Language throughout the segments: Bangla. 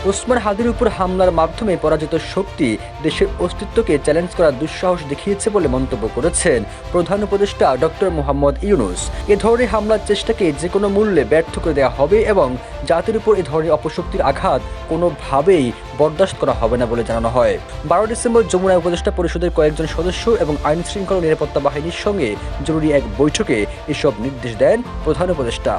ওসমান হাদির উপর হামলার মাধ্যমে পরাজিত শক্তি দেশের অস্তিত্বকে চ্যালেঞ্জ করার দুঃসাহস দেখিয়েছে বলে মন্তব্য করেছেন প্রধান উপদেষ্টা ডক্টর মোহাম্মদ ইউনূস। এ ধরনের হামলার চেষ্টাকে যে কোনো মূল্যে ব্যর্থ করে দেওয়া হবে এবং জাতির উপর এ ধরনের অপশক্তির আঘাত কোনোভাবেই বরদাস্ত করা হবে না বলে জানানো হয়। 12 ডিসেম্বর যমুনা উপদেষ্টা পরিষদের কয়েকজন সদস্য এবং আইন শৃঙ্খলা নিরাপত্তা বাহিনীর সঙ্গে জরুরি এক বৈঠকে এসব নির্দেশ দেন প্রধান উপদেষ্টা।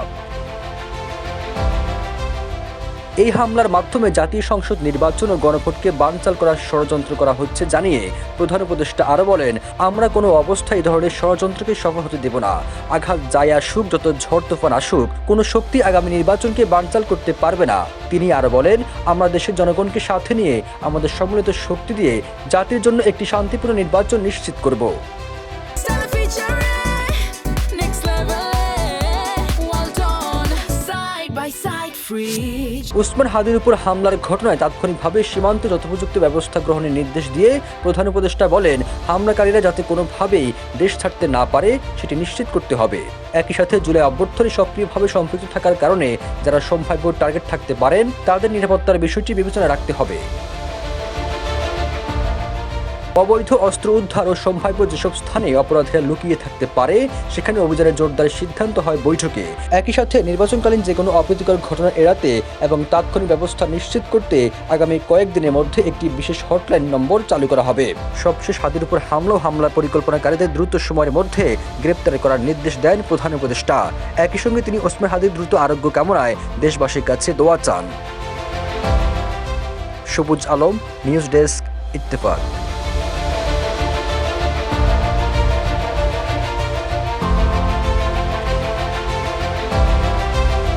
এই হামলার মাধ্যমে জাতীয় সংসদ নির্বাচন ও গণভোটকে বানচাল করার ষড়যন্ত্র করা হচ্ছে জানিয়ে প্রধান উপদেষ্টা আরও বলেন, আমরা কোনো অবস্থায় এই ধরনের ষড়যন্ত্রকে সফল হতে দেব না। আঘাত যাই আসুক, যত ঝড় তুফান আসুক, কোনো শক্তি আগামী নির্বাচনকে বানচাল করতে পারবে না। তিনি আরও বলেন, আমরা দেশের জনগণকে সাথে নিয়ে আমাদের সম্মিলিত শক্তি দিয়ে জাতির জন্য একটি শান্তিপূর্ণ নির্বাচন নিশ্চিত করব। ওসমান হাদির উপর হামলার ঘটনায় তাৎক্ষণিকভাবে সীমান্তে যথোপযুক্ত ব্যবস্থা গ্রহণের নির্দেশ দিয়ে প্রধান উপদেষ্টা বলেন, হামলাকারীরা যাতে কোনোভাবেই দেশ ছাড়তে না পারে সেটি নিশ্চিত করতে হবে। একই সাথে জুলাই অভ্যর্থনে সক্রিয়ভাবে সম্পৃক্ত থাকার কারণে যারা সম্ভাব্য টার্গেট থাকতে পারেন তাদের নিরাপত্তার বিষয়টি বিবেচনায় রাখতে হবে। অবৈধ অস্ত্র উদ্ধার ও সম্ভাব্য যেসব স্থানে অপরাধীরা লুকিয়ে থাকতে পারে সেখানে অভিযানের জোরদার সিদ্ধান্ত হয় বৈঠকে। একই সাথে নির্বাচনকালীন যে কোনো অপ্রীতিকর ঘটনা এড়াতে এবং তাৎক্ষণিক ব্যবস্থা নিশ্চিত করতে আগামী কয়েকদিনের মধ্যে একটি বিশেষ হটলাইন নম্বর চালু করা হবে। সবশেষ হাদির উপর হামলা ও হামলার পরিকল্পনাকারীদের দ্রুত সময়ের মধ্যে গ্রেপ্তার করার নির্দেশ দেন প্রধান উপদেষ্টা। একই সঙ্গে তিনি ওসমান হাদির দ্রুত আরোগ্য কামনায় দেশবাসীর কাছে দোয়া চান। সবুজ আলম, নিউজ ডেস্ক, ইত্তেফাক।